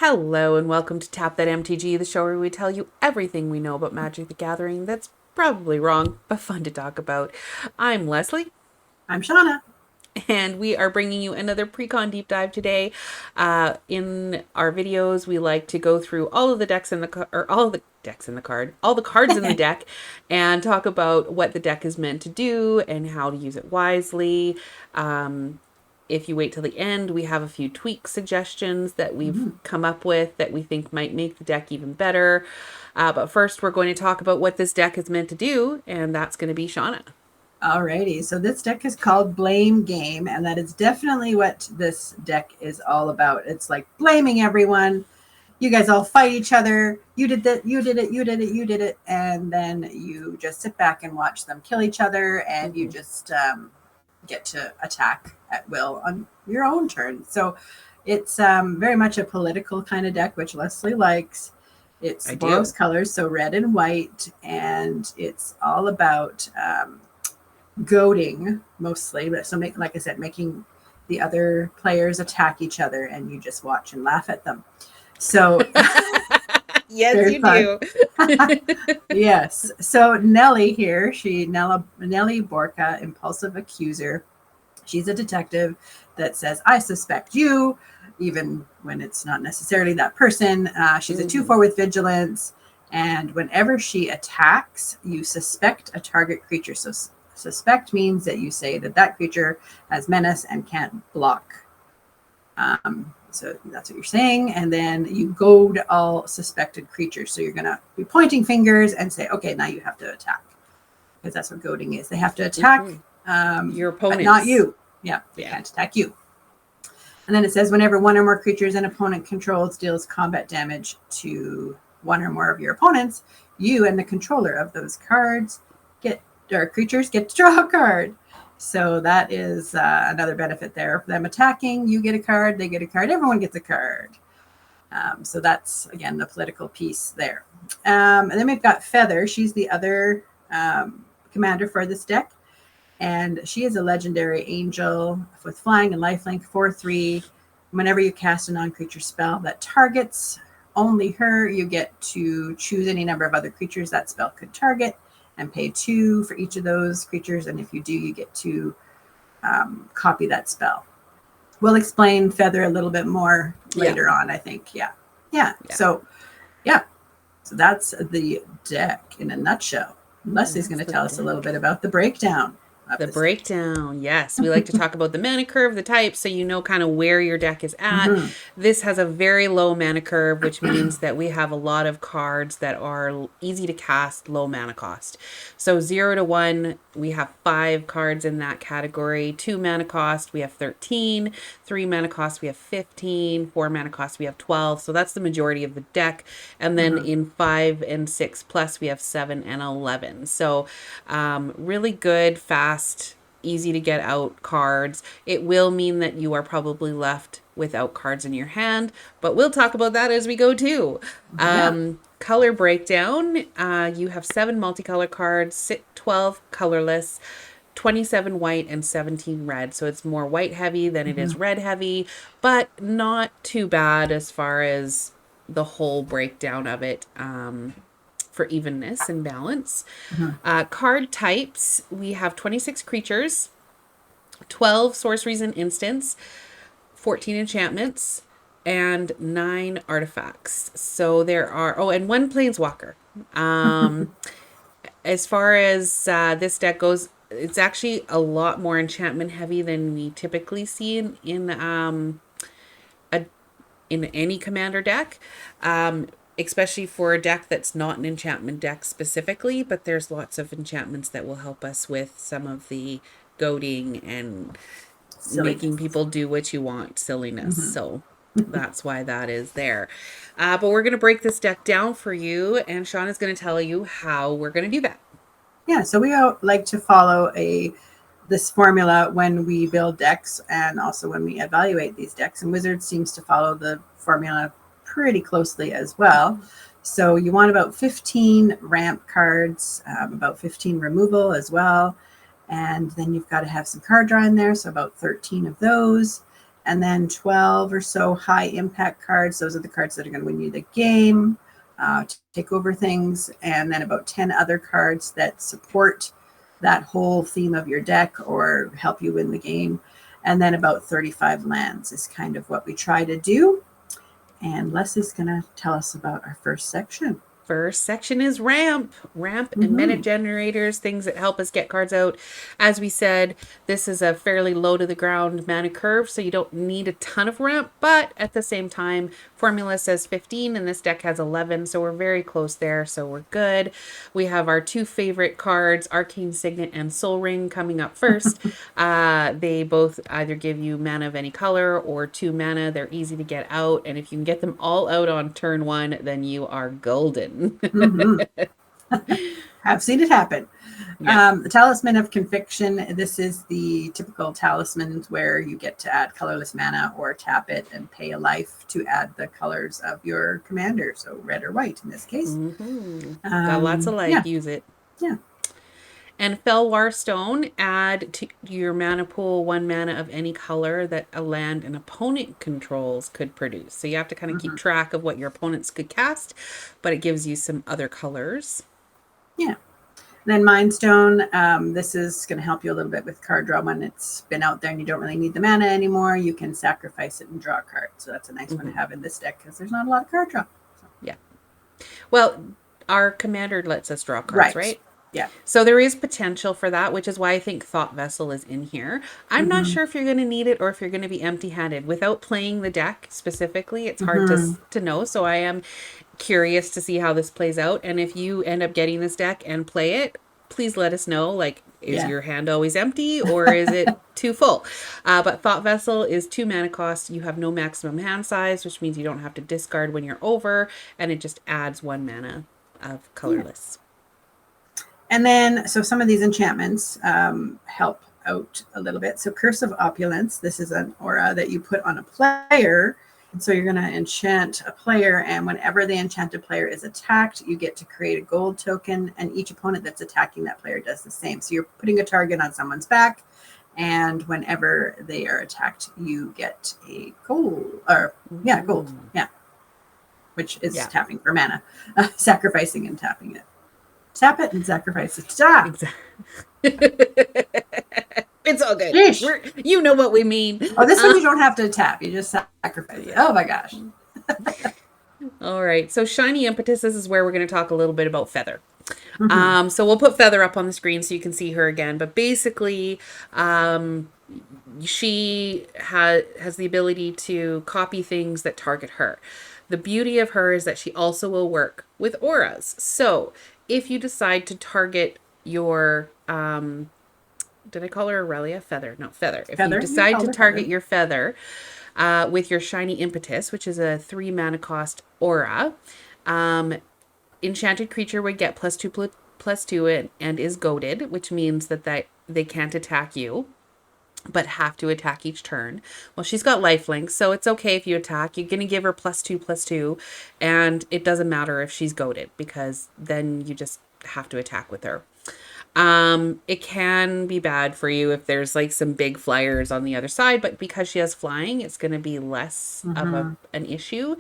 Hello and welcome to Tap That MTG, the show where we tell you everything we know about Magic the Gathering that's probably wrong, but fun to talk about. I'm Leslie, I'm Shauna. and we are bringing you another pre-con deep dive today. In our videos, we like to go through all of the decks in the or all of the decks in the card, all the cards in the deck, and talk about what the deck is meant to do and how to use it wisely. If you wait till the end, we have a few tweak suggestions that we've Mhm. come up with that we think might make the deck even better. But first, we're going to talk about what this deck is meant to do, and that's going to be Shauna. Alrighty, so this deck is called Blame Game, and that is definitely what this deck is all about. It's like blaming everyone. You guys all fight each other. You did that, you did it, you did it, you did it. And then you just sit back and watch them kill each other, and you Mm-hmm. just get to attack at will on your own turn. So it's very much a political kind of deck, which Leslie likes. It's I Boros do. colors, so red and white, and it's all about goading mostly. But so, like I said, making the other players attack each other, and you just watch and laugh at them. So Yes, very you fun. do. Yes. So Nellie here, Nellie Borka, impulsive accuser. She's a detective that says, I suspect you, even when it's not necessarily that person. She's a Mm-hmm. 2/4 with vigilance. And whenever she attacks, you suspect a target creature. So suspect means that you say that that creature has menace and can't block. So that's what you're saying. And then you goad all suspected creatures. So you're going to be pointing fingers and say, okay, now you have to attack. Because that's what goading is. They have to attack, Mm-hmm. Your but not opponents. you. Yeah, they Yeah. can't attack you. And then it says whenever one or more creatures an opponent controls deals combat damage to one or more of your opponents, you and the controller of those cards get or creatures get to draw a card. So that is another benefit there. For them attacking, you get a card, they get a card, everyone gets a card. So that's again the political piece there. And then we've got Feather. She's the other commander for this deck, and she is a legendary angel with flying and lifelink 4/3. Whenever you cast a non-creature spell that targets only her, you get to choose any number of other creatures that spell could target and pay 2 for each of those creatures. And if you do, you get to copy that spell. We'll explain Feather a little bit more Yeah. later on, I think. Yeah. Yeah. Yeah. Yeah. So that's the deck in a nutshell. Leslie's going That's to the tell us a little deck. bit about the breakdown of The this deck. breakdown. Yes, we like to talk about the mana curve, the types, so you know kind of where your deck is at. Mm-hmm. This has a very low mana curve, which means that we have a lot of cards that are easy to cast, low mana cost. So 0 to 1, we have 5 cards in that category. 2 mana cost, we have 13. 3 mana cost, we have 15. 4 mana cost, we have 12. So that's the majority of the deck. And then Mm-hmm. in 5 and 6 plus, we have 7 and 11. So really good, fast, easy to get out cards. It will mean that you are probably left without cards in your hand, but we'll talk about that as we go too. Yeah. Color breakdown, you have 7 multicolor cards, 12 colorless, 27 white, and 17 red. So it's more white heavy than it Mm-hmm. is red heavy, but not too bad as far as the whole breakdown of it. For evenness and balance. Mm-hmm. Card types, we have 26 creatures, 12 sorceries and instants, 14 enchantments, and 9 artifacts. So there are, oh, and 1 planeswalker. Um, as far as this deck goes, it's actually a lot more enchantment heavy than we typically see a, in any commander deck. Especially for a deck that's not an enchantment deck specifically, but there's lots of enchantments that will help us with some of the goading and making Silliness. people do what you want silliness. Mm-hmm. So that's why that is there. But we're going to break this deck down for you, and Sean is going to tell you how we're going to do that. Yeah. So we all like to follow a this formula when we build decks and also when we evaluate these decks. And Wizards seems to follow the formula pretty closely as well. So you want about 15 ramp cards, about 15 removal as well. And then you've got to have some card draw in there. So about 13 of those. And then 12 or so high impact cards. Those are the cards that are going to win you the game, take over things. And then about 10 other cards that support that whole theme of your deck or help you win the game. And then about 35 lands is kind of what we try to do. And Leslie's going to tell us about our first section. First section is ramp and minute generators, things that help us get cards out. As we said, this is a fairly low to the ground mana curve, so you don't need a ton of ramp, but at the same time, formula says 15 and this deck has 11, so we're very close there, so we're good. We have our two favorite cards, Arcane Signet and Soul Ring, coming up first. They both either give you mana of any color or 2 mana. They're easy to get out, and if you can get them all out on turn 1, then you are golden. I've seen it happen. Yeah. The Talisman of Conviction. This is the typical talismans where you get to add colorless mana or tap it and pay a life to add the colors of your commander. So red or white in this case. Got lots of life. Yeah. Use it. Yeah. And Felwar Stone, add to your mana pool 1 mana of any color that a land an opponent controls could produce. So you have to kind of keep track of what your opponents could cast, but it gives you some other colors. Yeah. Then Mind Stone. This is going to help you a little bit with card draw when it's been out there and you don't really need the mana anymore. You can sacrifice it and draw a card. So that's a nice one to have in this deck because there's not a lot of card draw. So. Yeah. Well, our commander lets us draw cards, right? Yeah. So there is potential for that, which is why I think Thought Vessel is in here. I'm not sure if you're going to need it or if you're going to be empty-handed. Without playing the deck specifically, it's hard to know. So I am curious to see how this plays out. And if you end up getting this deck and play it, please let us know. Like, is your hand always empty or is it too full? But Thought Vessel is 2 mana cost. You have no maximum hand size, which means you don't have to discard when you're over. And it just adds 1 mana of colorless. Yeah. And then, so some of these enchantments help out a little bit. So Curse of Opulence, this is an aura that you put on a player. And so you're going to enchant a player, and whenever the enchanted player is attacked, you get to create a gold token, and each opponent that's attacking that player does the same. So you're putting a target on someone's back, and whenever they are attacked, you get a gold, which is tapping for mana, sacrificing and tapping it. Tap it and sacrifice it. It's all good. You know what we mean. Oh, this one you don't have to tap. You just sacrifice it. Oh my gosh. All right. So Shiny Impetus, this is where we're going to talk a little bit about Feather. So we'll put Feather up on the screen so you can see her again. But basically, she has the ability to copy things that target her. The beauty of her is that she also will work with auras. So if you decide to target your, did I call her Aurelia? Feather. No, Feather. If you decide to target your Feather with your Shiny Impetus, which is a 3 mana cost aura, enchanted creature would get +2/+2 and is goaded, which means that they can't attack you, but have to attack each turn. Well, she's got lifelink, so it's okay if you attack. You're going to give her +2/+2, and it doesn't matter if she's goaded, because then you just have to attack with her. It can be bad for you if there's like some big flyers on the other side, but because she has flying, it's going to be less of an issue.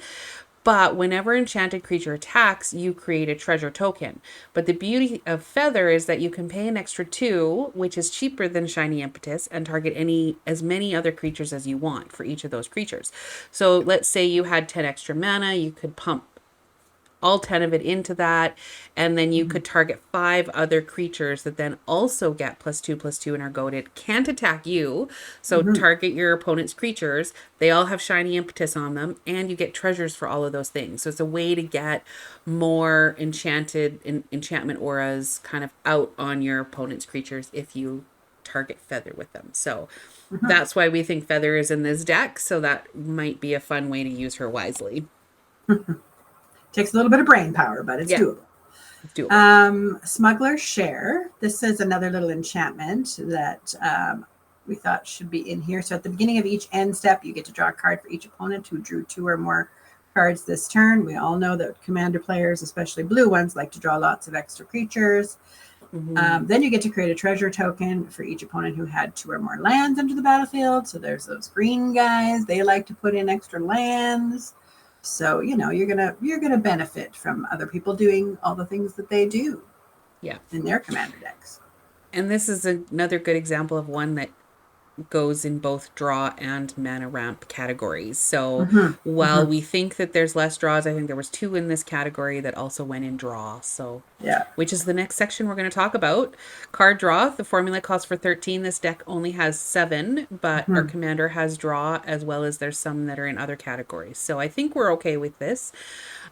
But whenever enchanted creature attacks, you create a treasure token. But the beauty of Feather is that you can pay an extra 2, which is cheaper than Shiny Impetus, and target as many other creatures as you want for each of those creatures. So let's say you had 10 extra mana, you could pump all 10 of it into that, and then you could target 5 other creatures that then also get +2/+2 and are goaded, can't attack you, so target your opponent's creatures, they all have Shiny Impetus on them, and you get treasures for all of those things. So it's a way to get more enchantment auras kind of out on your opponent's creatures if you target Feather with them. So that's why we think Feather is in this deck, so that might be a fun way to use her wisely. Takes a little bit of brain power, but it's doable. It's doable. Smuggler Share. This is another little enchantment that we thought should be in here. So at the beginning of each end step, you get to draw a card for each opponent who drew 2 or more cards this turn. We all know that commander players, especially blue ones, like to draw lots of extra creatures. Then you get to create a treasure token for each opponent who had 2 or more lands into the battlefield. So there's those green guys. They like to put in extra lands. So, you know, you're gonna benefit from other people doing all the things that they do in their commander decks. And this is another good example of one that goes in both draw and mana ramp categories. So while we think that there's less draws, I think there was 2 in this category that also went in draw. So which is the next section we're going to talk about. Card draw. The formula calls for 13. This deck only has 7, but our commander has draw, as well as there's some that are in other categories. So I think we're okay with this.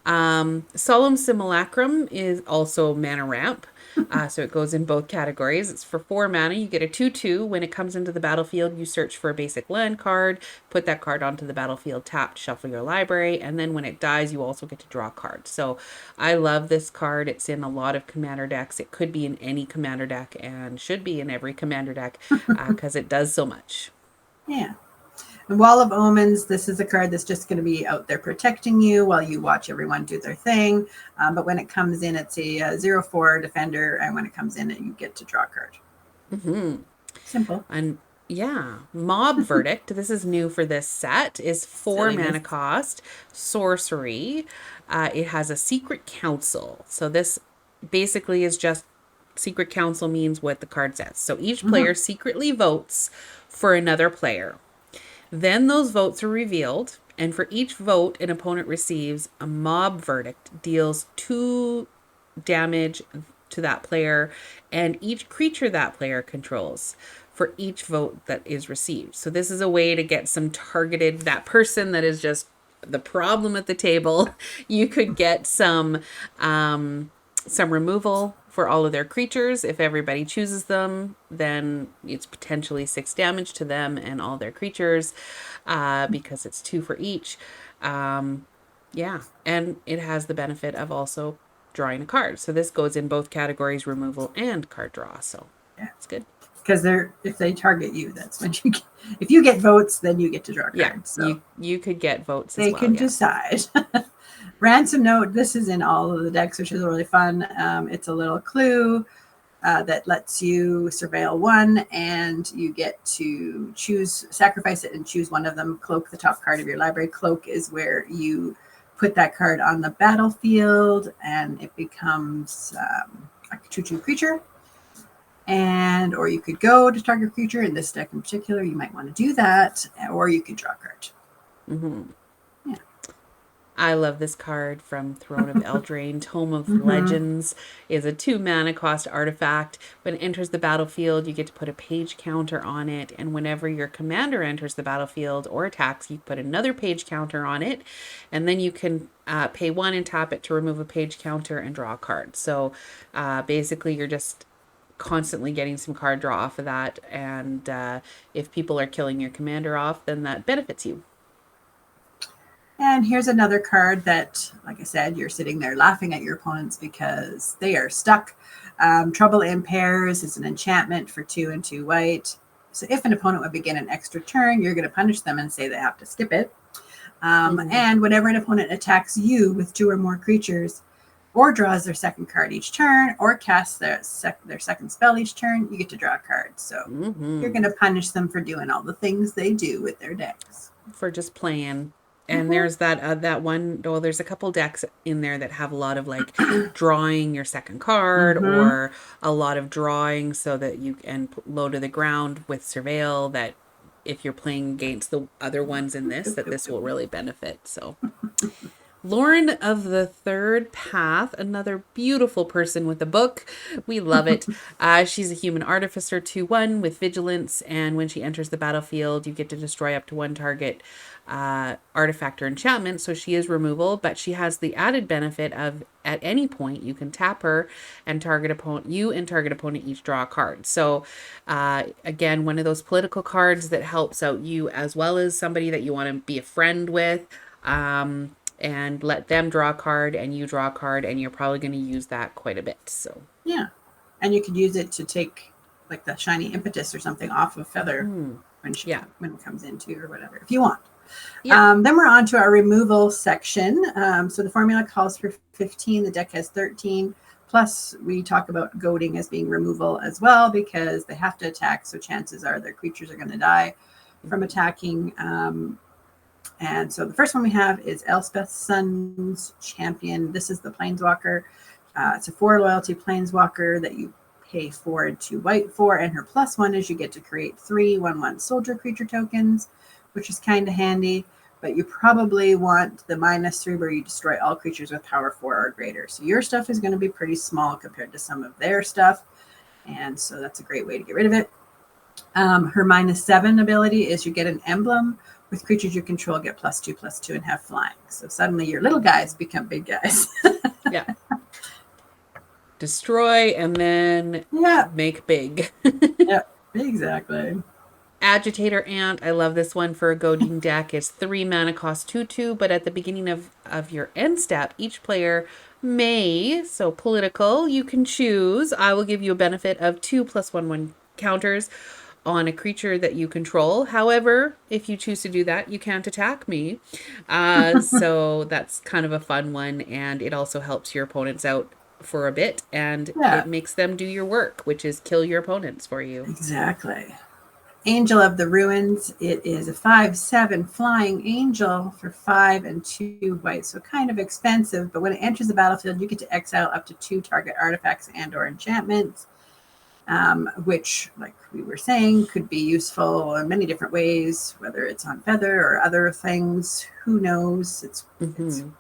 Solemn Simulacrum is also mana ramp. So it goes in both categories. It's for 4 mana. You get a 2/2. When it comes into the battlefield, you search for a basic land card, put that card onto the battlefield, tapped, shuffle your library, and then when it dies, you also get to draw a card. So I love this card. It's in a lot of commander decks. It could be in any commander deck and should be in every commander deck because it does so much. Yeah. And Wall of Omens, this is a card that's just going to be out there protecting you while you watch everyone do their thing. But when it comes in, it's a 0/4 defender. And when it comes in, you get to draw a card. Simple. And Mob Verdict, this is new for this set, is 4 mana cost, sorcery. It has a secret council. So this basically is just, secret council means what the card says. So each player secretly votes for another player. Then those votes are revealed, and for each vote an opponent receives, a mob verdict deals 2 damage to that player and each creature that player controls for each vote that is received. So this is a way to get some targeted, that person that is just the problem at the table. You could get some removal for all of their creatures. If everybody chooses them, then it's potentially 6 damage to them and all their creatures, because it's 2 for each. And it has the benefit of also drawing a card. So this goes in both categories, removal and card draw. So it's good. Because if they target you, that's when you get, if you get votes, then you get to draw cards. Yeah, so you could get votes they as well. Can decide. Ransom Note, this is in all of the decks, which is really fun. It's a little clue that lets you surveil 1, and you get to sacrifice it and choose one of them. Cloak the top card of your library. Cloak is where you put that card on the battlefield, and it becomes a 2/2 creature. Or you could go to target creature. In this deck in particular, you might want to do that, or you could draw a card. I love this card from Throne of Eldraine. Tome of Legends is a 2 mana cost artifact. When it enters the battlefield, you get to put a page counter on it. And whenever your commander enters the battlefield or attacks, you put another page counter on it. And then you can pay 1 and tap it to remove a page counter and draw a card. So basically, you're just constantly getting some card draw off of that. And if people are killing your commander off, then that benefits you. And here's another card that, like I said, you're sitting there laughing at your opponents because they are stuck. Trouble in Pairs is an enchantment for 2 and 2 white. So if an opponent would begin an extra turn, you're going to punish them and say they have to skip it. And whenever an opponent attacks you with 2 or more creatures, or draws their second card each turn, or casts their second spell each turn, you get to draw a card. So you're going to punish them for doing all the things they do with their decks. For just playing. And there's that one, well, there's a couple decks in there that have a lot of like drawing your second card or a lot of drawing so that you can low to the ground with Surveil, that if you're playing against the other ones in this, that this will really benefit. So Lauren of the Third Path, another beautiful person with a book. We love it. She's a human artificer 2/1 with vigilance, and when she enters the battlefield, you get to destroy up to 1 target artifact or enchantment. So she is removal, but she has the added benefit of at any point you can tap her and target opponent each draw a card. So again, one of those political cards that helps out you as well as somebody that you want to be a friend with. And let them draw a card and you draw a card, and you're probably going to use that quite a bit. So and you could use it to take like the shiny impetus or something off of Feather when it comes into or whatever, if you want. Then we're on to our removal section. So the formula calls for 15. The deck has 13. Plus, we talk about goading as being removal as well because they have to attack. So chances are their creatures are going to die from attacking. And so the first one we have is Elspeth's Sun's Champion. This is the Planeswalker. It's a 4 loyalty Planeswalker that you pay 4 and 2 white for. And her +1 is you get to create 3 1/1 soldier creature tokens, which is kind of handy. But you probably want the -3 where you destroy all creatures with power 4 or greater. So your stuff is going to be pretty small compared to some of their stuff. And so that's a great way to get rid of it. Her -7 ability is you get an emblem with creatures you control, get +2/+2 and have flying. So suddenly your little guys become big guys. Yeah. Destroy and then make big. Yep, exactly. Agitator Ant. I love this one for a goading deck. It's 3 mana, cost 2/2, but at the beginning of your end step, each player may, so political, you can choose. I will give you a benefit of 2 +1/1 counters on a creature that you control. However, if you choose to do that, you can't attack me. So that's kind of a fun one, and it also helps your opponents out for a bit, and it makes them do your work, which is kill your opponents for you. Exactly. Angel of the Ruins. It is a 5/7 flying angel for 5 and 2 white, so kind of expensive. But when it enters the battlefield, you get to exile up to 2 target artifacts and/or enchantments, which, like we were saying, could be useful in many different ways. Whether it's on Feather or other things, who knows? It's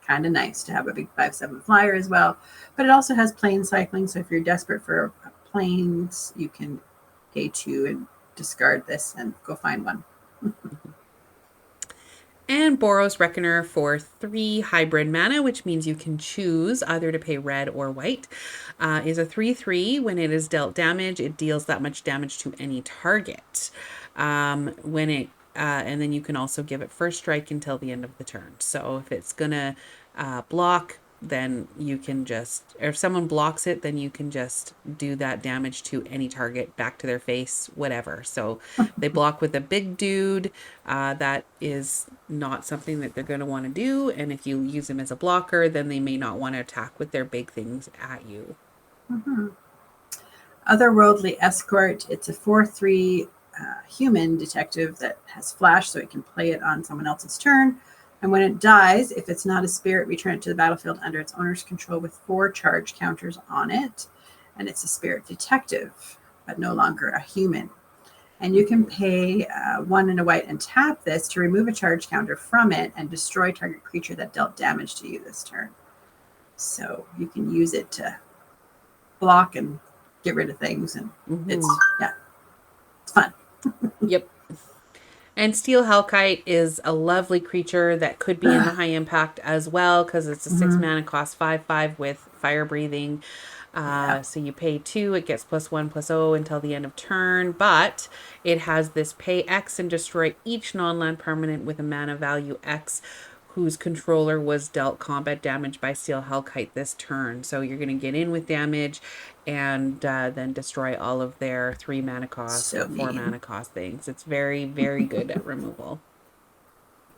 kind of nice to have a big 5/7 flyer as well. But it also has plane cycling, so if you're desperate for planes, you can pay 2 and discard this and go find one. And Boros Reckoner for 3 hybrid mana, which means you can choose either to pay red or white. Is a 3/3. When it is dealt damage, it deals that much damage to any target. And then you can also give it first strike until the end of the turn. So if it's gonna block, then you can just, or if someone blocks it, then you can just do that damage to any target, back to their face, whatever. So they block with a big dude, that is not something that they're going to want to do. And if you use them as a blocker, then they may not want to attack with their big things at you. Otherworldly Escort. It's a 4/3 human detective that has flash, so it can play it on someone else's turn. And when it dies, if it's not a spirit, return it to the battlefield under its owner's control with 4 charge counters on it. And it's a spirit detective, but no longer a human. And you can pay 1 and a white and tap this to remove a charge counter from it and destroy target creature that dealt damage to you this turn. So you can use it to block and get rid of things. And it's fun. Yep. And Steel Hellkite is a lovely creature that could be in the high impact as well, because it's a 6 mana, cost 5/5 with fire breathing. So you pay 2, it gets +1/+0 until the end of turn, but it has this pay X and destroy each non-land permanent with a mana value X whose controller was dealt combat damage by Steel Hellkite this turn. So you're going to get in with damage and then destroy all of their 3 mana cost or 4 mana cost things. It's very, very good at removal.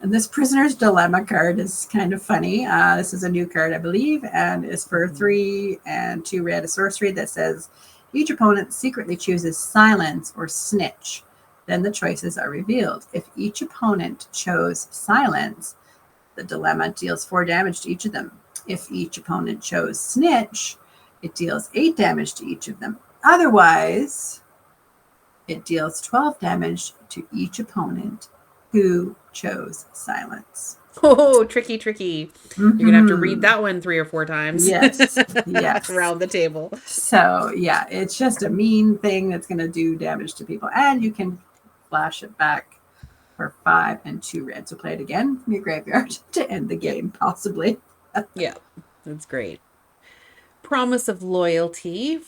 And this Prisoner's Dilemma card is kind of funny. This is a new card, I believe, and is for 3 and 2 red, a sorcery that says each opponent secretly chooses silence or snitch. Then the choices are revealed. If each opponent chose silence, the dilemma deals 4 damage to each of them. If each opponent chose snitch, it deals 8 damage to each of them. Otherwise, it deals 12 damage to each opponent who chose silence. Oh, tricky, tricky. You're going to have to read that one 3 or 4 times. Yes. Yes. Around the table. So, yeah, it's just a mean thing that's going to do damage to people. And you can flash it back for 5 and 2 red. So play it again from your graveyard to end the game, possibly. Yeah, that's great. Promise of Loyalty.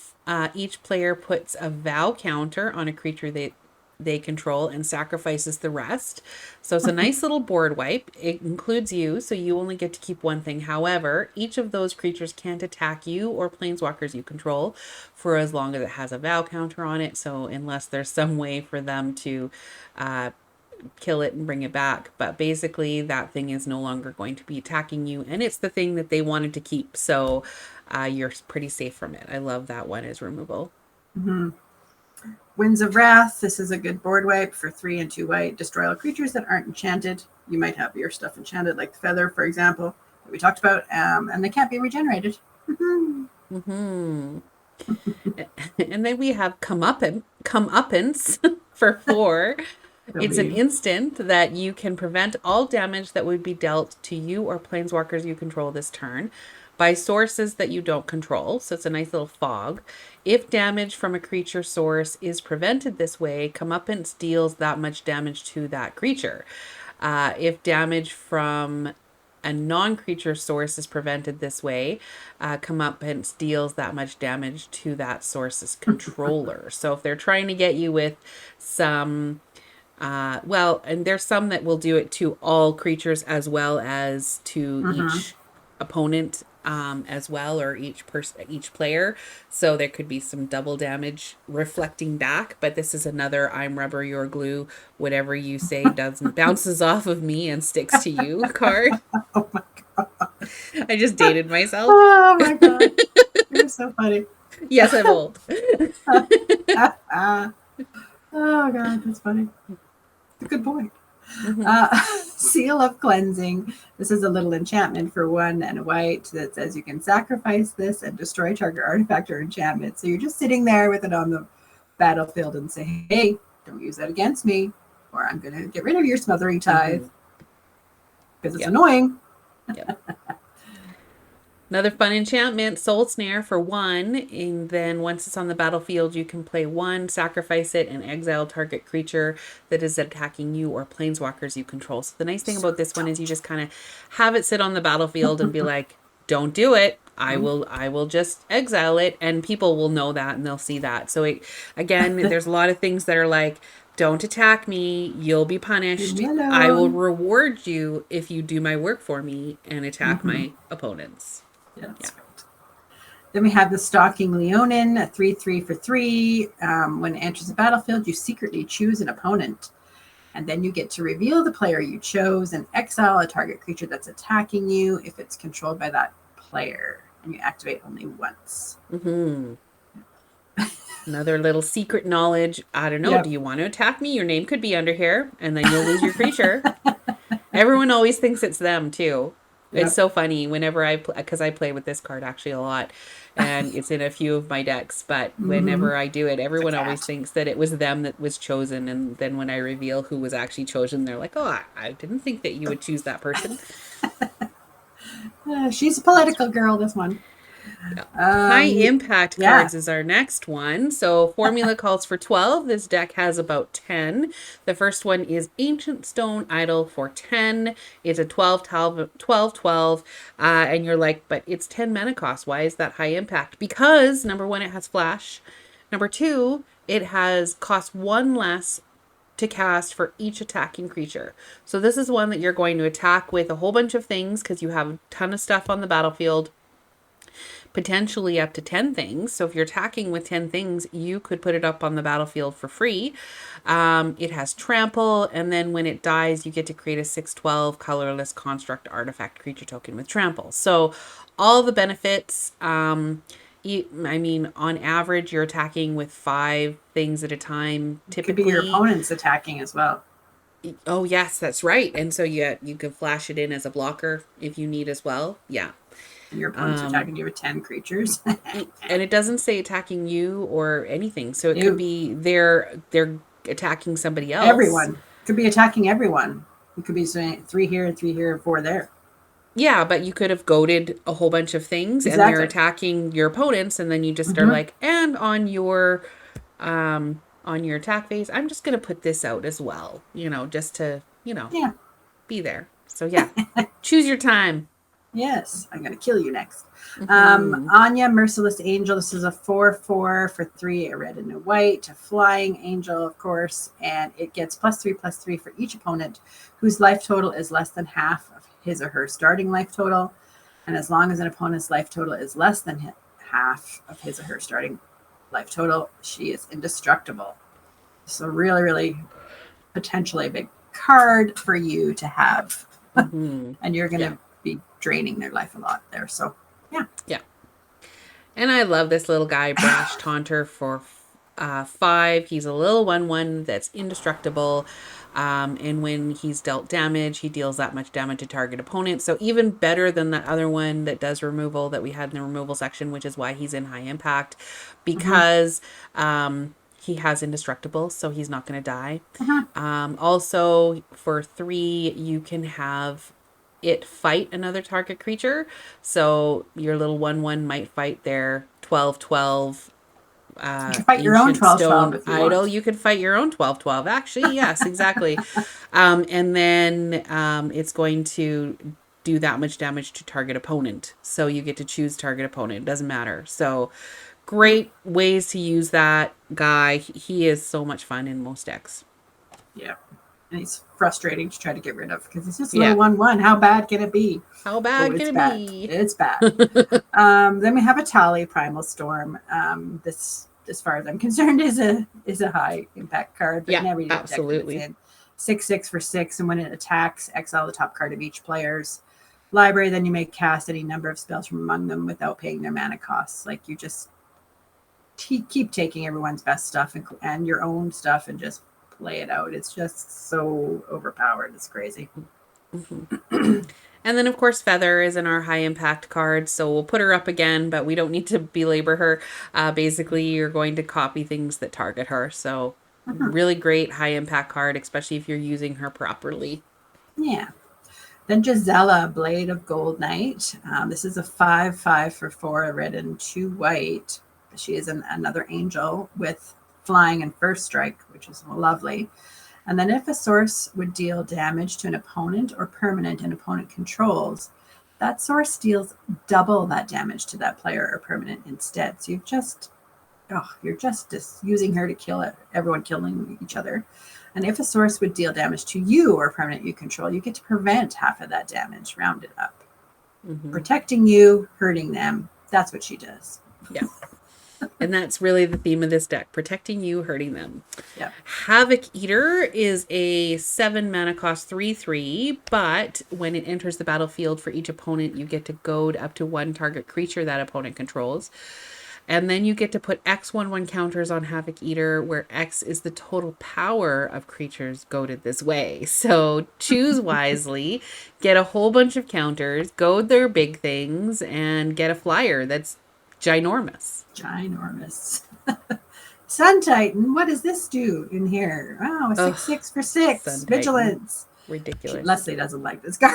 Each player puts a vow counter on a creature they control and sacrifices the rest. So it's a nice little board wipe. It includes you, so you only get to keep one thing. However, each of those creatures can't attack you or planeswalkers you control for as long as it has a vow counter on it. So unless there's some way for them to kill it and bring it back. But basically that thing is no longer going to be attacking you, and it's the thing that they wanted to keep. So you're pretty safe from it. I love that one as removal. Mm-hmm. Winds of Wrath. This is a good board wipe for 3 and 2 white. Destroy all creatures that aren't enchanted. You might have your stuff enchanted, like the feather, for example, that we talked about, and they can't be regenerated. Mm-hmm. And then we have comeuppance for 4. It's an instant that you can prevent all damage that would be dealt to you or planeswalkers you control this turn by sources that you don't control. So it's a nice little fog. If damage from a creature source is prevented this way, comeuppance deals that much damage to that creature. If damage from a non-creature source is prevented this way, comeuppance deals that much damage to that source's controller. So if they're trying to get you with some, and there's some that will do it to all creatures as well as to each opponent as well, or each player. So there could be some double damage reflecting back, but this is another I'm rubber, you're glue, whatever you say doesn't bounces off of me and sticks to you card. Oh my god. I just dated myself. Oh my god. You're so funny. Yes, I'm old. Oh god, that's funny. A good point. Seal of Cleansing. This is a little enchantment for 1 and a white that says you can sacrifice this and destroy target artifact or enchantment. So you're just sitting there with it on the battlefield and say, hey, don't use that against me, or I'm going to get rid of your Smothering Tithe because it's annoying. Another fun enchantment, Soul Snare for 1, and then once it's on the battlefield, you can play 1, sacrifice it, and exile target creature that is attacking you or planeswalkers you control. So the nice thing about this one is you just kind of have it sit on the battlefield and be like, don't do it. I will just exile it, and people will know that and they'll see that. So again, there's a lot of things that are like, don't attack me, you'll be punished. I will reward you if you do my work for me and attack my opponents. Yeah. Right. Then we have the Stalking Leonin, a 3/3 for 3. When it enters the battlefield, you secretly choose an opponent. And then you get to reveal the player you chose and exile a target creature that's attacking you if it's controlled by that player. And you activate only once. Another little secret knowledge. I don't know. Do you want to attack me? Your name could be under here, and then you'll lose your creature. Everyone always thinks it's them, too. It's so funny whenever because I play with this card actually a lot, and it's in a few of my decks, but whenever I do it, everyone always thinks that it was them that was chosen, and then when I reveal who was actually chosen, they're like, oh, I didn't think that you would choose that person. She's a political girl, this one. High impact cards is our next one. So formula calls for 12. This deck has about 10. The first one is Ancient Stone Idol for 10. It's a 12. And you're like, but it's 10 mana cost. Why is that high impact? Because number 1, it has flash. Number 2, it has cost 1 less to cast for each attacking creature. So this is one that you're going to attack with a whole bunch of things because you have a ton of stuff on the battlefield. Potentially up to 10 things. So if you're attacking with 10 things, you could put it up on the battlefield for free. It has trample, and then when it dies, you get to create a 6/12 colorless construct artifact creature token with trample. So all the benefits, on average, you're attacking with 5 things at a time. Typically, it could be your opponent's attacking as well. Oh, yes, that's right. And so you can flash it in as a blocker if you need as well. Yeah. Your opponent's attacking you with 10 creatures. And it doesn't say attacking you or anything. So it could be they're attacking somebody else. Everyone. Could be attacking everyone. You could be saying 3 here, 3 here, 4 there. Yeah, but you could have goaded a whole bunch of things and they're attacking your opponents, and then you just are like, and on your attack phase, I'm just gonna put this out as well. Just to, be there. So choose your time. Yes, I'm going to kill you next. Anya, Merciless Angel. This is a 4/4 for 3, a red and a white, a flying angel, of course, and it gets +3/+3 for each opponent whose life total is less than half of his or her starting life total. And as long as an opponent's life total is less than half of his or her starting life total, she is indestructible. So really, really potentially a big card for you to have. And you're going to be draining their life a lot there. So, yeah. And I love this little guy, Brash Taunter, for 5. He's a little 1/1 that's indestructible. And when he's dealt damage, he deals that much damage to target opponent. So even better than the other one that does removal that we had in the removal section, which is why he's in high impact, Mhm. because he has indestructible, so he's not going to die. Mhm. Also, for 3, you can have it fight another target creature. So your little 1/1 might fight their 12/12 You can fight your own ancient 12/12 stone if you idol. want. You could fight your own 12/12. Actually, yes, exactly. And then it's going to do that much damage to target opponent. So you get to choose target opponent. It doesn't matter. So great ways to use that guy. He is so much fun in most decks. Yeah. And he's frustrating to try to get rid of because it's just a Yeah. little 1/1. How bad can it be? How Oh, bad can it's it bad. be? It's bad. Then we have a Tally Primal Storm. This, as far as I'm concerned, is a high impact card, but Yeah, in every deck that it's absolutely. in, 6/6 for 6, and when it attacks, exile the top card of each player's library. Then you may cast any number of spells from among them without paying their mana costs. Like you just keep taking everyone's best stuff and your own stuff and just play it out. It's just so overpowered. It's crazy. Mhm. And then, of course, Feather is in our high impact card, so we'll put her up again, but we don't need to belabor her. Basically, you're going to copy things that target her. So, Mhm. really great high impact card, especially if you're using her properly. Yeah. Then Gisela, Blade of Gold Knight. This is a 5/5 for 4, red and 2 white. She is another angel with flying and first strike, which is lovely. And then if a source would deal damage to an opponent or permanent an opponent controls, that source deals double that damage to that player or permanent instead. So you're just using her to kill it, everyone killing each other. And if a source would deal damage to you or a permanent you control, you get to prevent half of that damage, rounded up. Hmm. Protecting you, hurting them. That's what she does. Yeah. And that's really the theme of this deck, protecting you, hurting them. Yeah. Havoc Eater is a 7 mana cost 3/3, but when it enters the battlefield for each opponent, you get to goad up to 1 target creature that opponent controls. And then you get to put X/1/1 counters on Havoc Eater, where X is the total power of creatures goaded this way. So choose wisely, get a whole bunch of counters, goad their big things, and get a flyer that's ginormous. Ginormous. Sun Titan, what does this do in here? Oh, a Ugh, 6/6 for 6. Sun Titan. Vigilance. Ridiculous. Leslie doesn't like this card.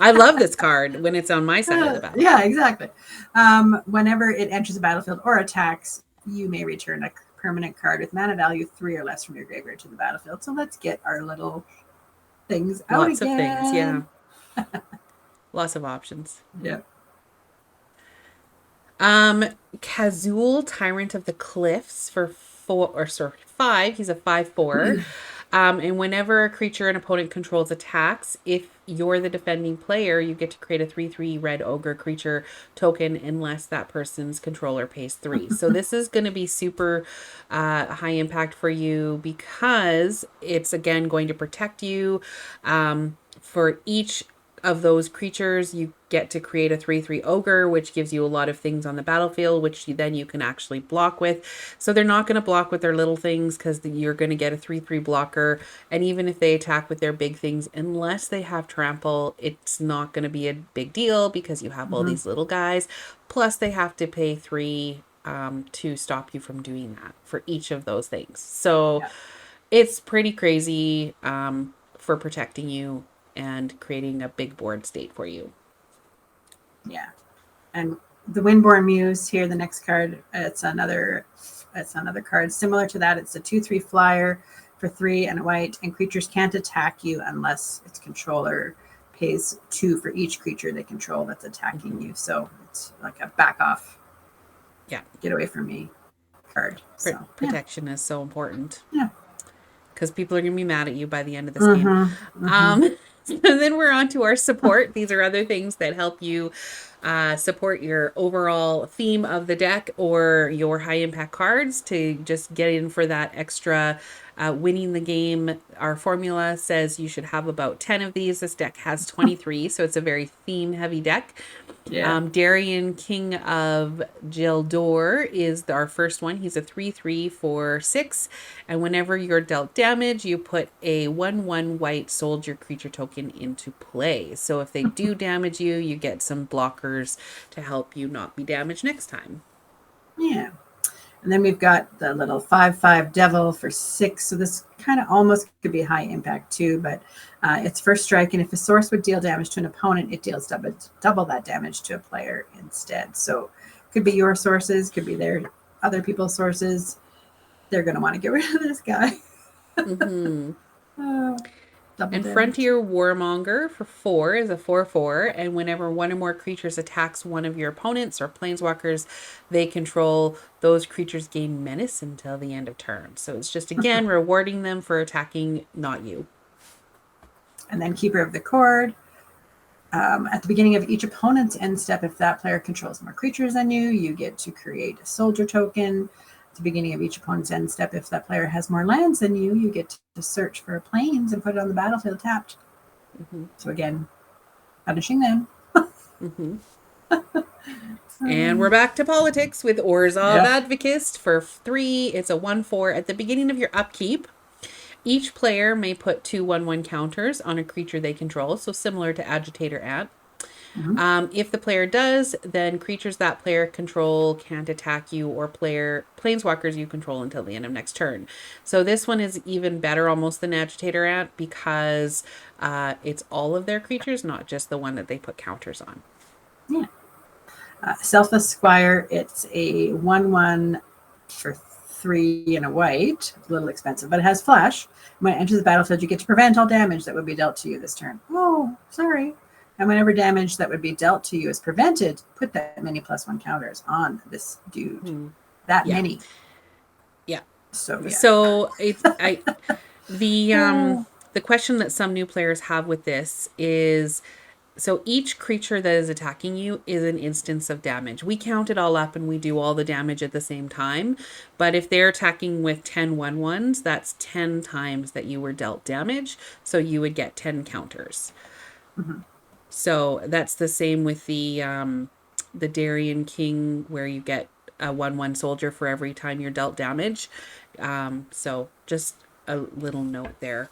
I love this card when it's on my side of the Yeah, battlefield. exactly. Whenever it enters the battlefield or attacks, you may return a permanent card with mana value 3 or less from your graveyard to the battlefield. So let's get our little things out Lots of things, yeah. again. Lots of options. Yeah. Um, Kazul, Tyrant of the Cliffs for 4 or sorry, 5. He's a 5/4. And whenever a creature an opponent controls attacks, if you're the defending player, you get to create a 3/3 red ogre creature token unless that person's controller pays 3. So this is going to be super high impact for you because it's again going to protect you. For each of those creatures, you get to create a 3/3 ogre, which gives you a lot of things on the battlefield, which then you can actually block with. So they're not going to block with their little things because you're going to get a 3/3 blocker. And even if they attack with their big things, unless they have trample, it's not going to be a big deal because you have all Mm-hmm. these little guys. Plus, they have to pay 3 to stop you from doing that for each of those things. So Yeah. it's pretty crazy for protecting you and creating a big board state for you. Yeah. And the Windborn Muse here, the next card, it's another card similar to that. It's a 2/3 flyer for 3 and a white, and creatures can't attack you unless its controller pays 2 for each creature they control that's attacking Mhm. you. So it's like a back off, Yeah, get away from me card. So yeah. protection is so important Yeah. because people are going to be mad at you by the end of this game. Mm-hmm. Mm-hmm. And then we're on to our support. These are other things that help you support your overall theme of the deck or your high impact cards to just get in for that extra Winning the game, our formula says you should have about 10 of these. This deck has 23, so it's a very theme heavy deck. Yeah. Darian, King of Gildor, is our first one. He's a 3/3 for 6. And whenever you're dealt damage, you put a 1/1 white soldier creature token into play. So if they do damage you, you get some blockers to help you not be damaged next time. Yeah. And then we've got the little 5/5 devil for 6. So this kind of almost could be high impact too, but it's first strike. And if a source would deal damage to an opponent, it deals double that damage to a player instead. So could be your sources, could be their other people's sources. They're going to want to get rid of this guy. Mm-hmm. Double And damage. Frontier Warmonger for 4 is a 4/4, and whenever one or more creatures attacks one of your opponents or planeswalkers they control, those creatures gain menace until the end of turn. So it's just, again, rewarding them for attacking, not you. And then Keeper of the Cord. At the beginning of each opponent's end step, if that player controls more creatures than you, you get to create a soldier token. At the beginning of each opponent's end step, if that player has more lands than you, you get to search for planes and put it on the battlefield tapped. Mm-hmm. So again, punishing them. Mm-hmm. And we're back to politics with Orzhov Advocist for 3. It's a 1/4. At the beginning of your upkeep, each player may put 2 1/1 counters on a creature they control, so similar to Agitator Ant. Mm-hmm. If the player does, then creatures that player control can't attack you or planeswalkers you control until the end of next turn. So this one is even better almost than Agitator Ant because it's all of their creatures, not just the one that they put counters on. Yeah. Selfless Squire, it's a 1/1 for 3 and a white. A little expensive, but it has flash. When it enters the battlefield, you get to prevent all damage that would be dealt to you this turn. Oh, sorry. And whenever damage that would be dealt to you is prevented, put that many +1 counters on this dude. That many. Yeah. So yeah. So it's the question that some new players have with this is, so each creature that is attacking you is an instance of damage. We count it all up and we do all the damage at the same time. But if they're attacking with 10 1/1s, that's 10 times that you were dealt damage. So you would get 10 counters. Mm-hmm. So that's the same with the Darian King, where you get a 1/1 soldier for every time you're dealt damage. So just a little note there.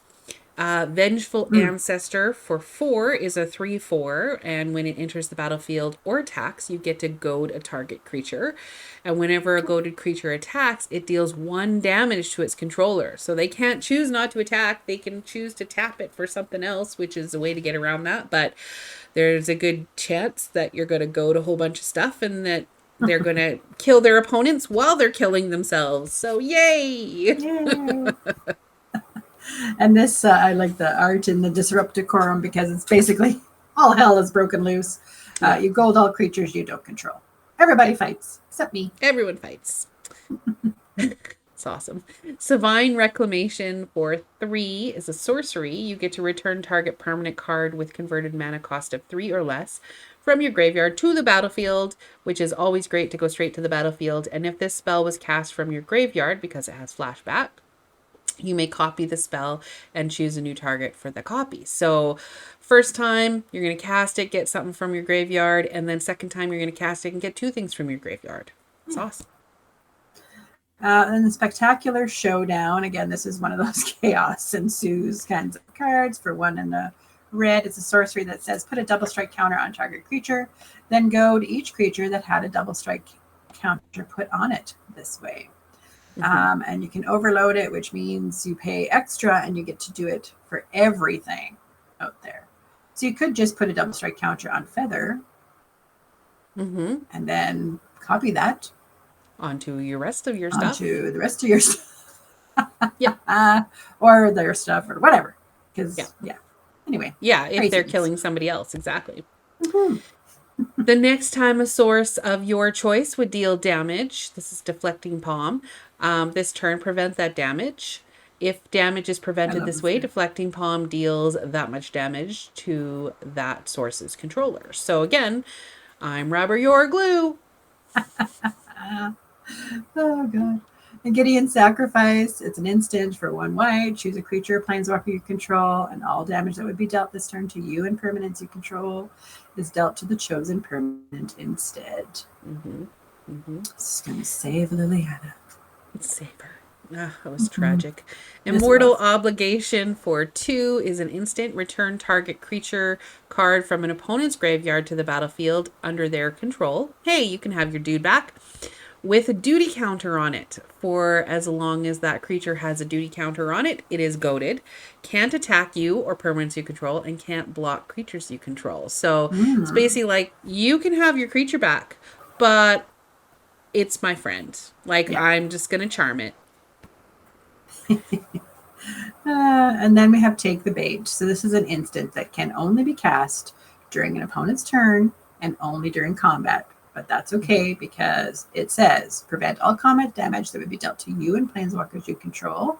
Vengeful Ancestor for 4 is a 3/4, and when it enters the battlefield or attacks, you get to goad a target creature. And whenever a goaded creature attacks, it deals 1 damage to its controller. So they can't choose not to attack. They can choose to tap it for something else, which is a way to get around that. But there's a good chance that you're going to goad a whole bunch of stuff and that they're going to kill their opponents while they're killing themselves. So yay! Yay. And this, I like the art in the Disrupt Decorum because it's basically all hell is broken loose. You gold all creatures you don't control. Everybody fights, except me. Everyone fights. It's awesome. Savine Reclamation for 3 is a sorcery. You get to return target permanent card with converted mana cost of 3 or less from your graveyard to the battlefield, which is always great to go straight to the battlefield. And if this spell was cast from your graveyard, because it has flashback, you may copy the spell and choose a new target for the copy. So first time you're going to cast it, get something from your graveyard, and then second time you're going to cast it and get 2 things from your graveyard. It's awesome. And the Spectacular Showdown, again, this is one of those chaos ensues kinds of cards for 1 and a red. It's a sorcery that says put a double strike counter on target creature, then goad each creature that had a double strike counter put on it this way. And you can overload it, which means you pay extra and you get to do it for everything out there. So you could just put a double strike counter on Feather and then copy that onto your rest of your stuff. Onto the rest of your stuff. Or their stuff or whatever. Because, Anyway. Yeah, if they're killing somebody else. Exactly. The next time a source of your choice would deal damage, this is Deflecting Palm, this turn prevent that damage. If damage is prevented this way, Deflecting Palm deals that much damage to that source's controller. So again, I'm rubber, you're glue. Oh, God. And Gideon Sacrifice, it's an instant for 1 white. Choose a creature or planeswalker you control, and all damage that would be dealt this turn to you and permanents you control is dealt to the chosen permanent instead. It's going to save Liliana. Save her. Ah, that was tragic. Immortal Obligation for 2 is an instant. Return target creature card from an opponent's graveyard to the battlefield under their control. Hey, you can have your dude back with a duty counter on it. For as long as that creature has a duty counter on it, it is goaded, can't attack you or permanents you control, and can't block creatures you control. So it's basically like, you can have your creature back, but it's my friend. Like, I'm just going to charm it. And then we have Take the Bait. So this is an instant that can only be cast during an opponent's turn and only during combat. But that's okay because it says prevent all combat damage that would be dealt to you and planeswalkers you control.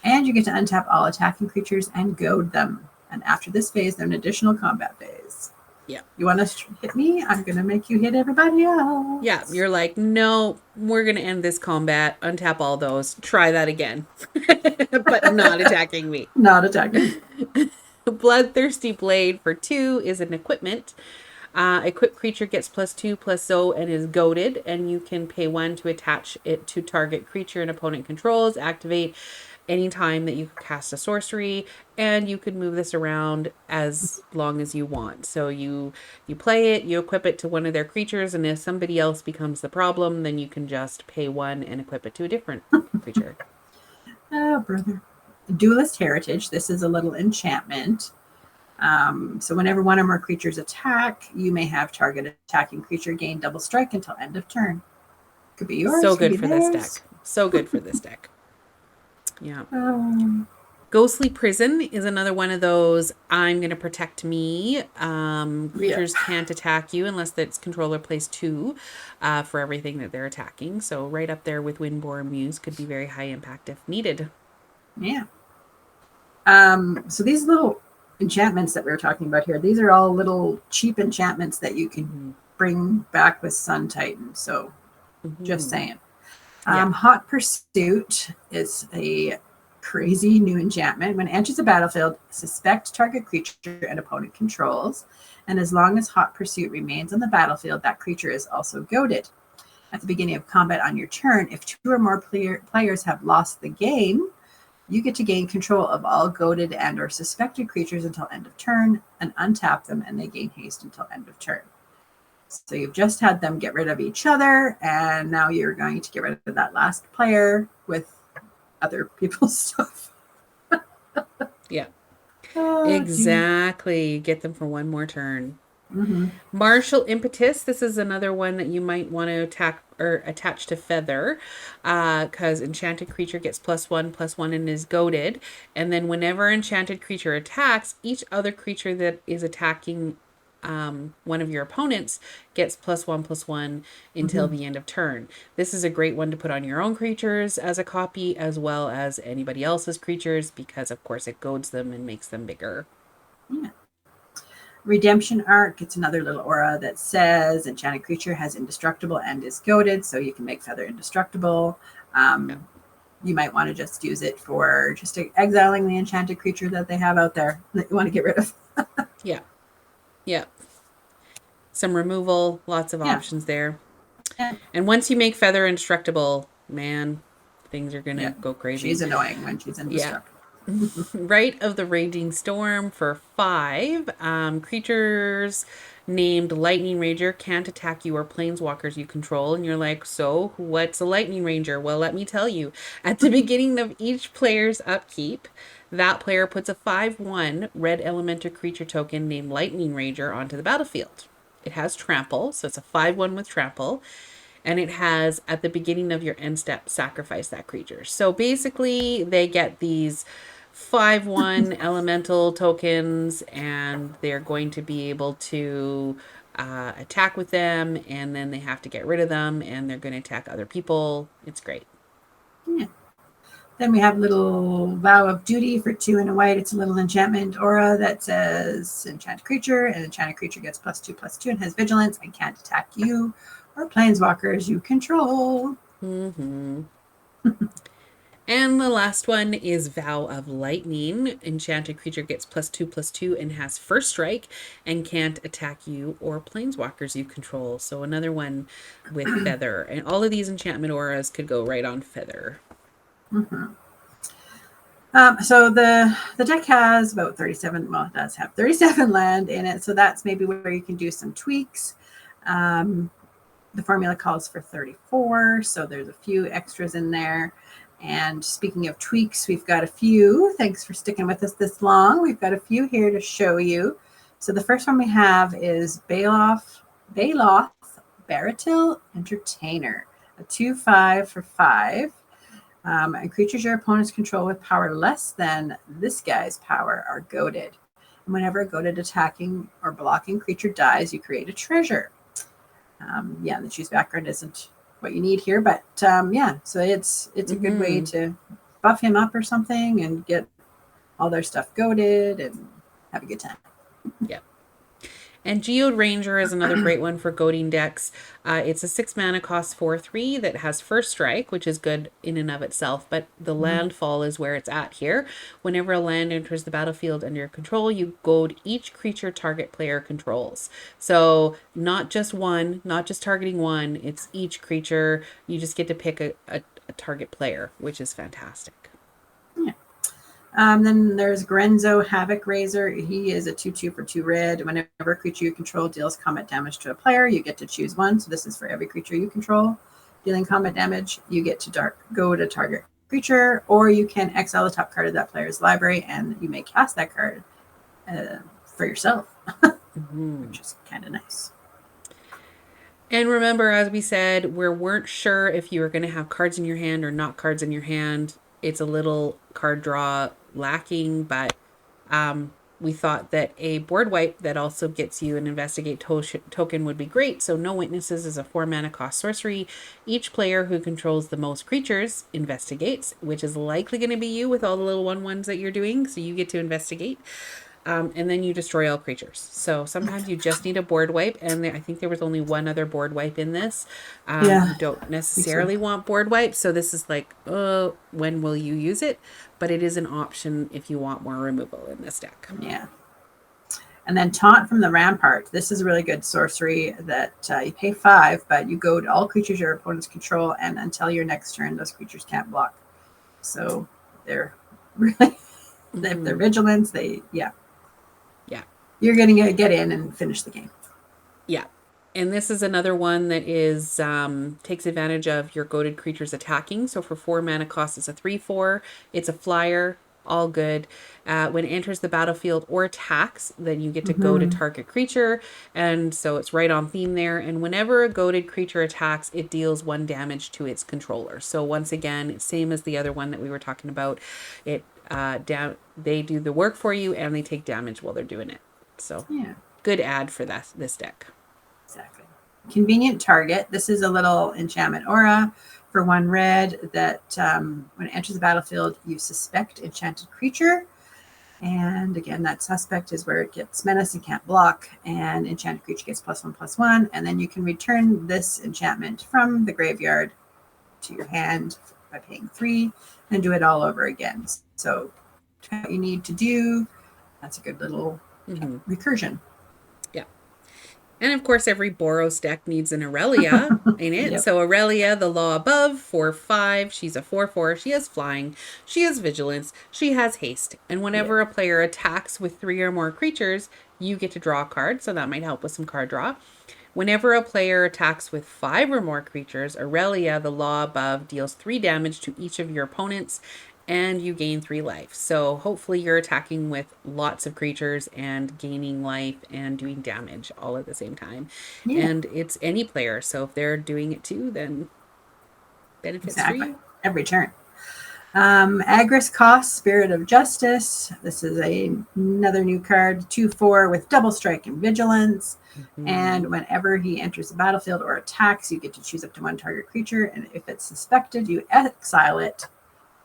And you get to untap all attacking creatures and goad them. And after this phase, they're an additional combat phase. Yeah. You want to hit me? I'm going to make you hit everybody else. Yeah, you're like, no, we're going to end this combat, untap all those, try that again. But not attacking me. Not attacking. Bloodthirsty Blade for 2 is an equipment. Equipped creature gets +2/+0 and is goaded, and you can pay 1 to attach it to target creature and opponent controls. Activate anytime that you cast a sorcery, and you can move this around as long as you want. So you play it, you equip it to one of their creatures, and if somebody else becomes the problem, then you can just pay 1 and equip it to a different creature. Oh, brother. Duelist Heritage. This is a little enchantment. So whenever one or more creatures attack, you may have target attacking creature gain double strike until end of turn. Could be yours. So good for this deck. So good for this deck. Yeah. Ghostly Prison is another one of those, I'm going to protect me. Creatures can't attack you unless its controller plays 2 for everything that they're attacking. So right up there with Windborne Muse, could be very high impact if needed. Yeah. So these little enchantments that we were talking about here, these are all little cheap enchantments that you can bring back with Sun Titan. So just saying. Hot Pursuit is a crazy new enchantment. When it enters the battlefield, suspect target creature and opponent controls. And as long as Hot Pursuit remains on the battlefield, that creature is also goaded. At the beginning of combat on your turn, if 2 or more players have lost the game, you get to gain control of all goaded and or suspected creatures until end of turn and untap them, and they gain haste until end of turn. So you've just had them get rid of each other, and now you're going to get rid of that last player with other people's stuff. Yeah. Exactly. Get them for 1 more turn. Martial Impetus. This is another one that you might want to attack or attach to Feather, because enchanted creature gets +1/+1 and is goaded. And then whenever enchanted creature attacks, each other creature that is attacking one of your opponents gets +1/+1 until the end of turn. This is a great one to put on your own creatures as a copy, as well as anybody else's creatures, because of course it goads them and makes them bigger. Yeah. Redemption Arc, it's another little aura that says enchanted creature has indestructible and is goaded, so you can make Feather indestructible. You might want to just use it for just exiling the enchanted creature that they have out there that you want to get rid of. Yeah. Some removal, lots of options there. And once you make Feather indestructible, man, things are going to go crazy. She's annoying when she's indestructible. Rite of the Raging Storm for 5. Creatures named Lightning Ranger can't attack you or planeswalkers you control. And you're like, so what's a Lightning Ranger? Well, let me tell you. At the beginning of each player's upkeep, that player puts a 5/1 red elemental creature token named Lightning Ranger onto the battlefield. It has trample, so it's a 5/1 with trample. And it has, at the beginning of your end step, sacrifice that creature. So basically, they get these 5/1 elemental tokens, and they're going to be able to attack with them, and then they have to get rid of them, and they're going to attack other people. It's great. Yeah. Then we have little Vow of Duty for 2 and a white. It's a little enchantment aura that says enchanted creature, and enchanted creature gets +2/+2 and has vigilance and can't attack you or planeswalkers you control. And the last one is Vow of Lightning. Enchanted creature gets +2/+2 and has first strike and can't attack you or planeswalkers you control. So another one with feather. And all of these enchantment auras could go right on feather. Mm-hmm. So the deck has about 37. Well, it does have 37 land in it. So that's maybe where you can do some tweaks. The formula calls for 34, so there's a few extras in there. And speaking of tweaks, we've got a few. Thanks for sticking with us this long. We've got a few here to show you. So the first one we have is Baloth Baratil Entertainer, a 2/5 for 5. And creatures your opponents control with power less than this guy's power are goaded. And whenever a goaded attacking or blocking creature dies, you create a treasure. The choose background isn't what you need here, but so it's a good way to buff him up or something and get all their stuff goaded and have a good time. Yep. And Geode Ranger is another great one for goading decks. It's a 6 mana, cost 4/3 that has first strike, which is good in and of itself, but the landfall is where it's at here. Whenever a land enters the battlefield under your control, you goad each creature target player controls. So not just one, not just targeting one, it's each creature. You just get to pick a target player, which is fantastic. Yeah. Then there's Grenzo Havoc Razor. He is a 2/2 for 2 red. Whenever a creature you control deals combat damage to a player, you get to choose one. So this is for every creature you control. Dealing combat damage, you get to go to target creature, or you can exile the top card of that player's library, and you may cast that card for yourself, which is kind of nice. And remember, as we said, we weren't sure if you were going to have cards in your hand or not cards in your hand. It's a little card draw lacking, but we thought that a board wipe that also gets you an investigate token would be great. So No Witnesses is a 4 mana cost sorcery. Each player who controls the most creatures investigates, which is likely going to be you with all the little 1/1s that you're doing. So you get to investigate. And then you destroy all creatures. So sometimes you just need a board wipe, and I think there was only one other board wipe in this. You don't necessarily want board wipes, so this is like, when will you use it? But it is an option if you want more removal in this deck. Yeah. And then Taunt from the Rampart. This is a really good sorcery that you pay 5, but you goad all creatures your opponents control, and until your next turn, those creatures can't block. So they're really, if they're vigilance, you're going to get in and finish the game. Yeah. And this is another one that is takes advantage of your goaded creatures attacking. So for 4 mana cost, it's a 3/4. It's a flyer. All good. When it enters the battlefield or attacks, then you get to go to target creature. And so it's right on theme there. And whenever a goaded creature attacks, it deals 1 damage to its controller. So once again, same as the other one that we were talking about. It they do the work for you and they take damage while they're doing it. So good ad for this deck. Exactly. Convenient Target. This is a little enchantment aura for 1 red that when it enters the battlefield, you suspect enchanted creature. And again, that suspect is where it gets menace and can't block. And enchanted creature gets +1/+1. And then you can return this enchantment from the graveyard to your hand by paying 3 and do it all over again. So what you need to do, that's a good little recursion. Yeah. And of course, every Boros deck needs an Aurelia in it. Yep. So Aurelia, the law above, 4/5. She's a 4/4. She has flying. She has vigilance. She has haste. And whenever a player attacks with 3 or more creatures, you get to draw a card. So that might help with some card draw. Whenever a player attacks with 5 or more creatures, Aurelia, the law above, deals 3 damage to each of your opponents, and you gain 3 life. So hopefully you're attacking with lots of creatures and gaining life and doing damage all at the same time. Yeah. And it's any player. So if they're doing it too, then benefits for you. Every turn. Agris Cost, Spirit of Justice. This is another new card, 2/4 with double strike and vigilance. And whenever he enters the battlefield or attacks, you get to choose up to 1 target creature. And if it's suspected, you exile it.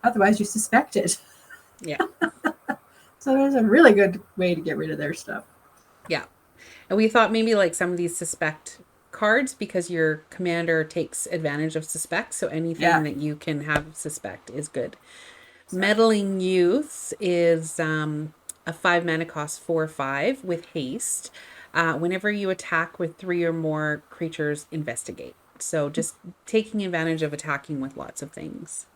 Otherwise, you suspect it. Yeah. So there's a really good way to get rid of their stuff. Yeah. And we thought maybe like some of these suspect cards because your commander takes advantage of suspect. So anything that you can have suspect is good. Meddling Youths is a 5 mana cost 4/5 with haste. Whenever you attack with 3 or more creatures, investigate. So just taking advantage of attacking with lots of things.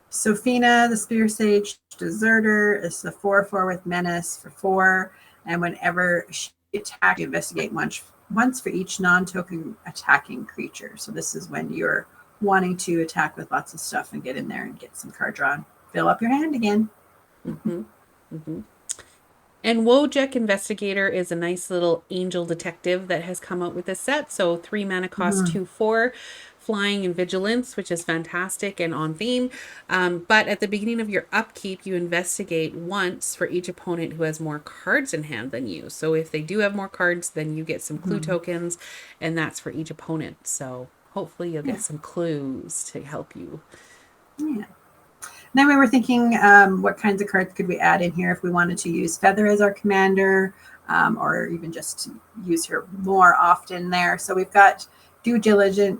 Sophina, the Spear Sage Deserter, is the 4/4 with Menace for 4. And whenever she attacks, you investigate once for each non-token attacking creature. So this is when you're wanting to attack with lots of stuff and get in there and get some card drawn. Fill up your hand again. Mm-hmm. Mm-hmm. And Wojek Investigator is a nice little angel detective that has come out with this set. So 3 mana cost 2/4, flying and vigilance, which is fantastic and on theme. But at the beginning of your upkeep, you investigate once for each opponent who has more cards in hand than you. So if they do have more cards, then you get some clue tokens, and that's for each opponent. So hopefully you'll get some clues to help you. Yeah. Then we were thinking, what kinds of cards could we add in here if we wanted to use Feather as our commander, or even just to use her more often there. So we've got Due Diligence,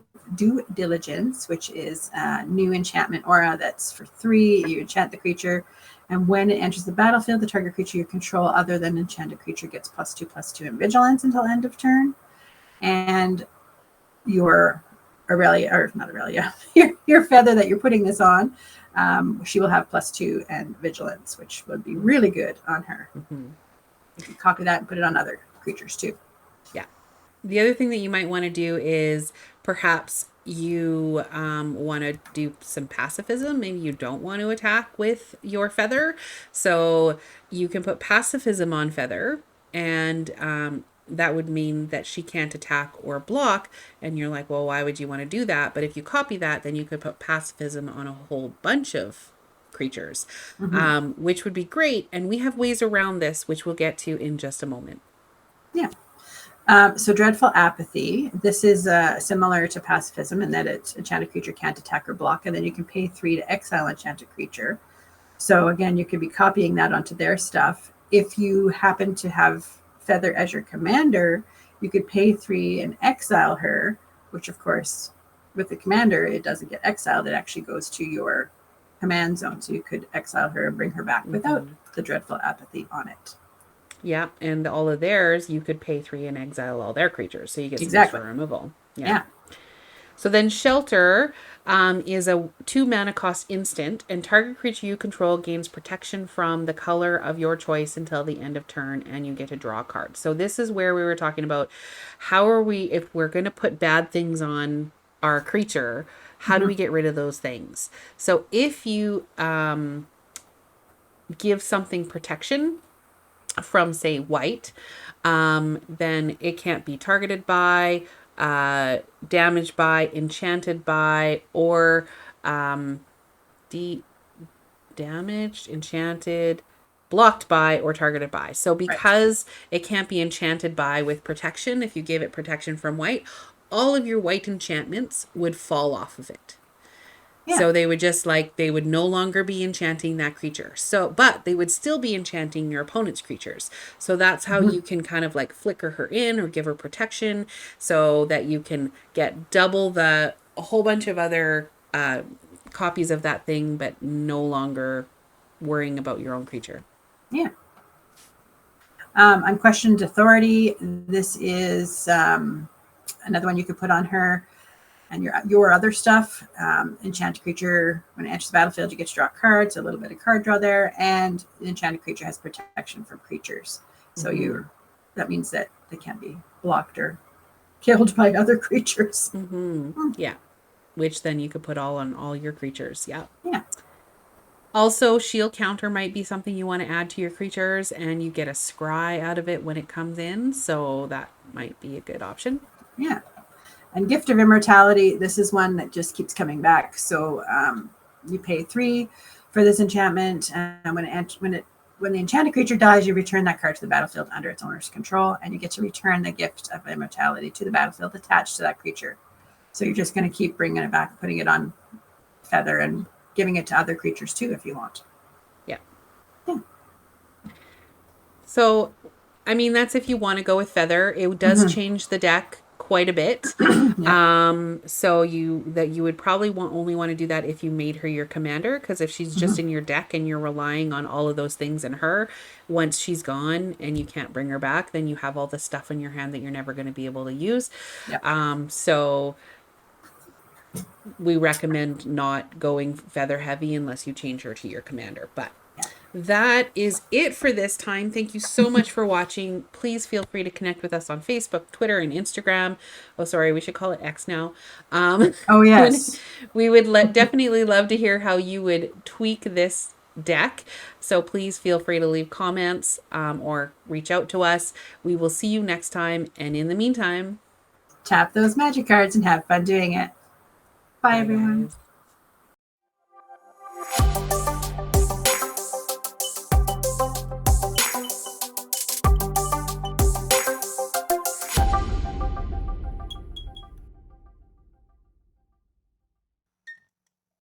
which is a new enchantment aura that's for 3. You enchant the creature, and when it enters the battlefield, the target creature you control other than enchanted creature gets +2/+2 in vigilance until end of turn. And your Aurelia, or not Aurelia, your Feather that you're putting this on, she will have +2 and vigilance, which would be really good on her. Mm-hmm. You can copy that and put it on other creatures too. Yeah. The other thing that you might want to do is perhaps you want to do some pacifism. Maybe you don't want to attack with your Feather. So you can put pacifism on Feather, and that would mean that she can't attack or block. And you're like, well, why would you want to do that? But if you copy that, then you could put pacifism on a whole bunch of creatures, which would be great. And we have ways around this, which we'll get to in just a moment. Yeah. So Dreadful Apathy. This is similar to pacifism in that it's enchanted creature can't attack or block, and then you can pay 3 to exile enchanted creature. So again, you could be copying that onto their stuff. If you happen to have Feather as your commander, you could pay 3 and exile her, which of course, with the commander, it doesn't get exiled. It actually goes to your command zone. So you could exile her and bring her back without the Dreadful Apathy on it. Yeah, and all of theirs, you could pay 3 and exile all their creatures, so you get some extra removal. Yeah. So then Shelter is a 2 mana cost instant, and target creature you control gains protection from the color of your choice until the end of turn, and you get to draw a card. So this is where we were talking about how are we, if we're going to put bad things on our creature, how do we get rid of those things? So if you give something protection from, say, white, then it can't be targeted by, damaged by, enchanted by, or damaged, enchanted, blocked by, or targeted by. So because it can't be enchanted by with protection, if you gave it protection from white, all of your white enchantments would fall off of it. Yeah. So they would they would no longer be enchanting that creature. So, but they would still be enchanting your opponent's creatures. So that's how you can kind of flicker her in or give her protection so that you can get double a whole bunch of other copies of that thing, but no longer worrying about your own creature. Yeah. Unquestioned Authority. This is another one you could put on her. And your other stuff, enchanted creature, when it enters the battlefield, you get to draw cards, a little bit of card draw there, and the enchanted creature has protection from creatures. So that means that they can't be blocked or killed by other creatures. Yeah, which then you could put all on all your creatures. Yeah. Yeah. Also, shield counter might be something you want to add to your creatures, and you get a scry out of it when it comes in, so that might be a good option. Yeah. And Gift of Immortality, this is one that just keeps coming back. So you pay 3 for this enchantment, and when the enchanted creature dies, you return that card to the battlefield under its owner's control, and you get to return the Gift of Immortality to the battlefield attached to that creature. So you're just going to keep bringing it back, putting it on Feather, and giving it to other creatures too if you want. Yeah. Yeah. So, I mean, that's if you want to go with Feather. It does change the deck quite a bit. Yeah. So you would probably only want to do that if you made her your commander, because if she's just in your deck and you're relying on all of those things in her, once she's gone and you can't bring her back, then you have all the stuff in your hand that you're never going to be able to use. Yep. So we recommend not going feather heavy unless you change her to your commander. But that is it for this time. Thank you so much for watching. Please feel free to connect with us on Facebook, Twitter, and Instagram. Oh, sorry, we should call it X now. Oh, yes. We would definitely love to hear how you would tweak this deck. So please feel free to leave comments or reach out to us. We will see you next time. And in the meantime, Tap those magic cards and have fun doing it. Bye, everyone. guys.